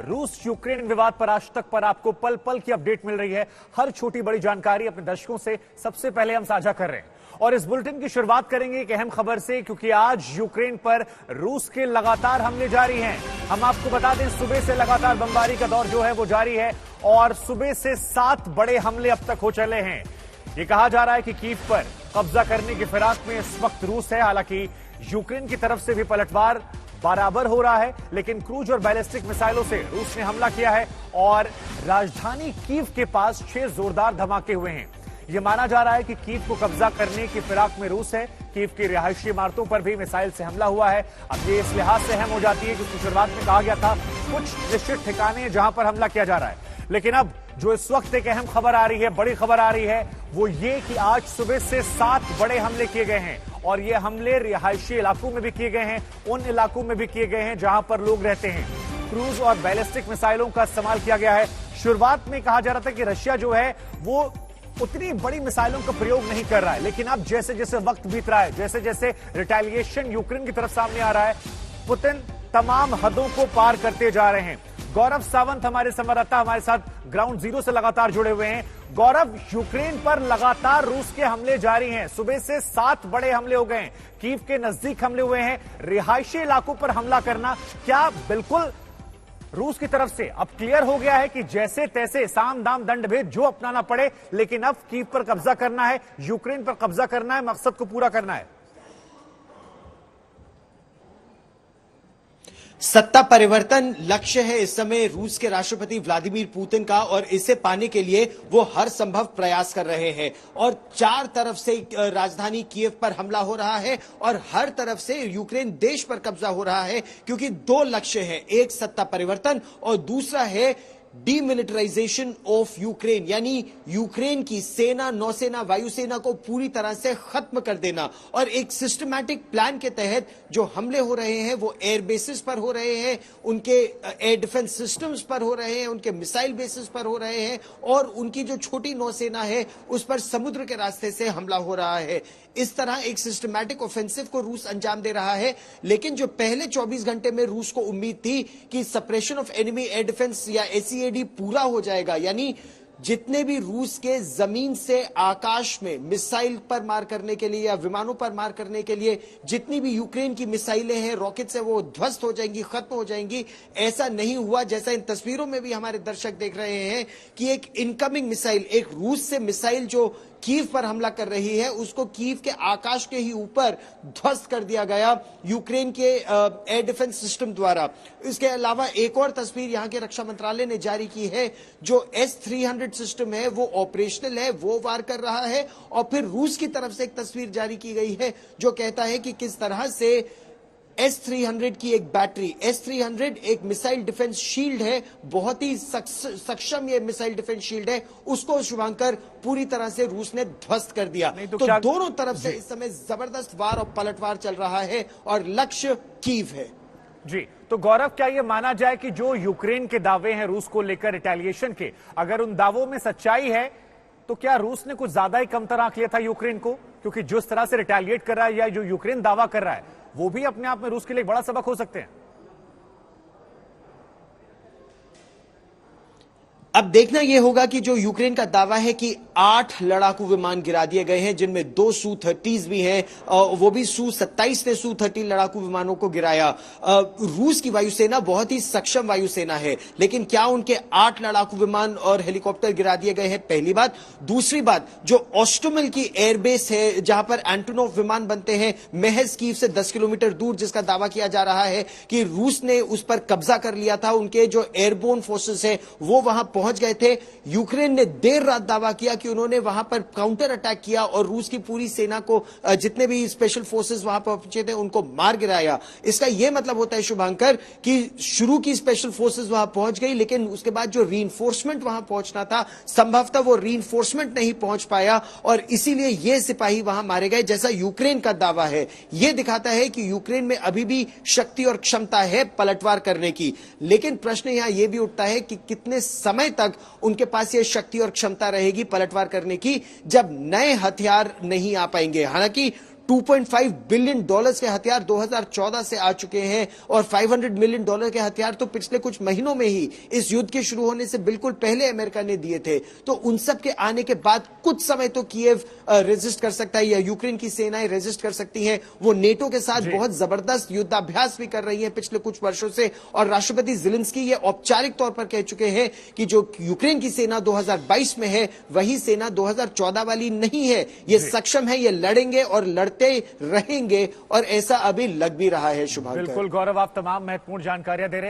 रूस यूक्रेन विवाद पर आज तक पर आपको पल पल की अपडेट मिल रही है। हर छोटी बड़ी जानकारी अपने दर्शकों से सबसे पहले हम साझा कर रहे हैं और इस बुलेटिन की शुरुआत करेंगे एक अहम खबर से, क्योंकि आज यूक्रेन पर रूस के लगातार हमले जारी हैं। हम आपको बता दें, सुबह से लगातार बमबारी का दौर जो है वो जारी है और सुबह से 7 बड़े हमले अब तक हो चले हैं। ये कहा जा रहा है कि कीव पर कब्जा करने की फिराक में इस वक्त रूस है। हालांकि यूक्रेन की तरफ से भी पलटवार बराबर हो रहा है, लेकिन क्रूज और बैलिस्टिक मिसाइलों से रूस ने हमला किया है और राजधानी कीव के पास 6 जोरदार धमाके हुए हैं। यह माना जा रहा है कि कीव को कब्जा करने की फिराक में रूस है। कीव की रिहायशी इमारतों पर भी मिसाइल से हमला हुआ है। अब ये इस लिहाज से अहम हो जाती है क्योंकि शुरुआत में कहा गया था कुछ निश्चित ठिकाने हैं जहां पर हमला किया जा रहा है, लेकिन अब जो इस वक्त एक अहम खबर आ रही है, बड़ी खबर आ रही है, वो ये कि आज सुबह से 7 बड़े हमले किए गए हैं और ये हमले रिहायशी इलाकों में भी किए गए हैं, उन इलाकों में भी किए गए हैं जहां पर लोग रहते हैं। क्रूज और बैलिस्टिक मिसाइलों का इस्तेमाल किया गया है। शुरुआत में कहा जा रहा था कि रशिया जो है वो उतनी बड़ी मिसाइलों का प्रयोग नहीं कर रहा है, लेकिन अब जैसे जैसे वक्त बीत रहा है, जैसे जैसे रिटेलिएशन यूक्रेन की तरफ सामने आ रहा है, पुतिन तमाम हदों को पार करते जा रहे हैं। गौरव सावंत हमारे संवाददाता हमारे साथ ग्राउंड जीरो से लगातार जुड़े हुए हैं। गौरव, यूक्रेन पर लगातार रूस के हमले जारी हैं। सुबह से 7 बड़े हमले हो गए हैं, कीव के नजदीक हमले हुए हैं। रिहायशी इलाकों पर हमला करना क्या बिल्कुल रूस की तरफ से अब क्लियर हो गया है कि जैसे तैसे साम दाम दंड भेद जो अपनाना पड़े, लेकिन अब कीव पर कब्जा करना है, यूक्रेन पर कब्जा करना है, मकसद को पूरा करना है? सत्ता परिवर्तन लक्ष्य है इस समय रूस के राष्ट्रपति व्लादिमीर पुतिन का और इसे पाने के लिए वो हर संभव प्रयास कर रहे हैं और 4 तरफ से राजधानी कीव पर हमला हो रहा है और हर तरफ से यूक्रेन देश पर कब्जा हो रहा है, क्योंकि 2 लक्ष्य हैं, एक सत्ता परिवर्तन और दूसरा है डीमिलिटराइजेशन ऑफ यूक्रेन, यानी यूक्रेन की सेना, नौसेना, वायुसेना को पूरी तरह से खत्म कर देना। और एक सिस्टमैटिक प्लान के तहत जो हमले हो रहे हैं वो एयर बेसिस पर हो रहे हैं, उनके एयर डिफेंस सिस्टम्स पर हो रहे हैं, उनके मिसाइल बेसिस पर हो रहे हैं और उनकी जो छोटी नौसेना है उस पर समुद्र के रास्ते से हमला हो रहा है। इस तरह एक सिस्टमैटिक ऑफेंसिव को रूस अंजाम दे रहा है, लेकिन जो पहले 24 घंटे में रूस को उम्मीद थी कि suppression of enemy air defence या एसईएडी पूरा हो जाएगा, यानी जितने भी रूस के जमीन से आकाश में मिसाइल पर मार करने के लिए या विमानों पर मार करने के लिए जितनी भी यूक्रेन की मिसाइलें हैं, रॉकेट से, वो ध्वस्त हो जाएंगी, खत्म हो जाएंगी। ऐसा नहीं हुआ, जैसा इन तस्वीरों में भी हमारे दर्शक देख रहे हैं कि एक इनकमिंग मिसाइल, एक रूस से मिसाइल जो कीव पर हमला कर रही है उसको कीव के आकाश के ही ऊपर ध्वस्त कर दिया गया यूक्रेन के एयर डिफेंस सिस्टम द्वारा। इसके अलावा एक और तस्वीर यहां के रक्षा मंत्रालय ने जारी की है, जो S-300 सिस्टम है वो ऑपरेशनल है, वो वार कर रहा है। और फिर रूस की तरफ से एक तस्वीर जारी की गई है जो कहता है कि किस तरह से S-300 की एक बैटरी, S-300 एक मिसाइल डिफेंस शील्ड है, बहुत ही सक्षम ये मिसाइल डिफेंस शील्ड है, उसको शुभांकर पूरी तरह से रूस ने ध्वस्त कर दिया। तो दोनों तरफ से इस समय जबरदस्त वार और पलटवार चल रहा है और लक्ष्य कीव है। जी, तो गौरव, क्या यह माना जाए कि जो यूक्रेन के दावे हैं रूस को लेकर रिटेलिएशन के, अगर उन दावों में सच्चाई है तो क्या रूस ने कुछ ज्यादा ही कमतर आंक लिया था यूक्रेन को? क्योंकि जिस तरह से रिटेलिएट कर रहा है या जो यूक्रेन दावा कर रहा है वो भी अपने आप में रूस के लिए एक बड़ा सबक हो सकते हैं। अब देखना यह होगा कि जो यूक्रेन का दावा है कि 8 लड़ाकू विमान गिरा दिए गए हैं, जिनमें 2 Su-30s भी हैं, वो भी Su-27 ने Su-30 लड़ाकू विमानों को गिराया। रूस की वायुसेना बहुत ही सक्षम वायुसेना है, लेकिन क्या उनके 8 लड़ाकू विमान और हेलीकॉप्टर गिरा दिए गए हैं? पहली बात। दूसरी बात, जो ओस्टोमिल की एयरबेस है जहां पर एंटोनोव विमान बनते हैं महज कीव से 10 किलोमीटर दूर, जिसका दावा किया जा रहा है कि रूस ने उस पर कब्जा कर लिया था, उनके जो एयरबोर्न फोर्सेस है वो वहां पहुंच गए थे। यूक्रेन ने देर रात दावा किया कि उन्होंने वहां पर काउंटर अटैक किया और रूस की पूरी सेना को, जितने भी स्पेशल फोर्सेस वहां पहुंचे थे, उनको मार गिराया। इसका यह मतलब होता है शुभांकर कि शुरू की स्पेशल फोर्सेस वहां पहुंच गई, लेकिन उसके बाद जो रीइंफोर्समेंट वहां पहुंचना था, संभवतः वो रीइंफोर्समेंट नहीं पहुंच पाया और इसीलिए ये सिपाही वहां मारे गए, जैसा यूक्रेन का दावा है। यह दिखाता है कि यूक्रेन में अभी भी शक्ति और क्षमता है पलटवार करने की, लेकिन प्रश्न यहां यह भी उठता है कि कितने समय तक उनके पास यह शक्ति और क्षमता रहेगी पलटवार करने की, जब नए हथियार नहीं आ पाएंगे। हालांकि $2.5 बिलियन के हथियार 2014 से आ चुके हैं और $500 मिलियन के हथियार तो पिछले कुछ महीनों में ही इस युद्ध के शुरू होने से बिल्कुल पहले अमेरिका ने दिए थे। तो उन सब के आने के बाद कुछ समय तो कीव रेजिस्ट कर सकता है या यूक्रेन की सेनाएं रेजिस्ट कर सकती हैं। वो नेटो के साथ बहुत जबरदस्त युद्धाभ्यास भी कर रही है पिछले कुछ वर्षों से, और राष्ट्रपति ज़ेलेंस्की ये औपचारिक तौर पर कह चुके हैं कि जो यूक्रेन की सेना 2022 में है वही सेना 2014 वाली नहीं है। ये सक्षम है, ये लड़ेंगे और लड़ते रहेंगे, और ऐसा अभी लग भी रहा है। शुभांकर, बिल्कुल गौरव, आप तमाम महत्वपूर्ण जानकारियां दे रहे हैं।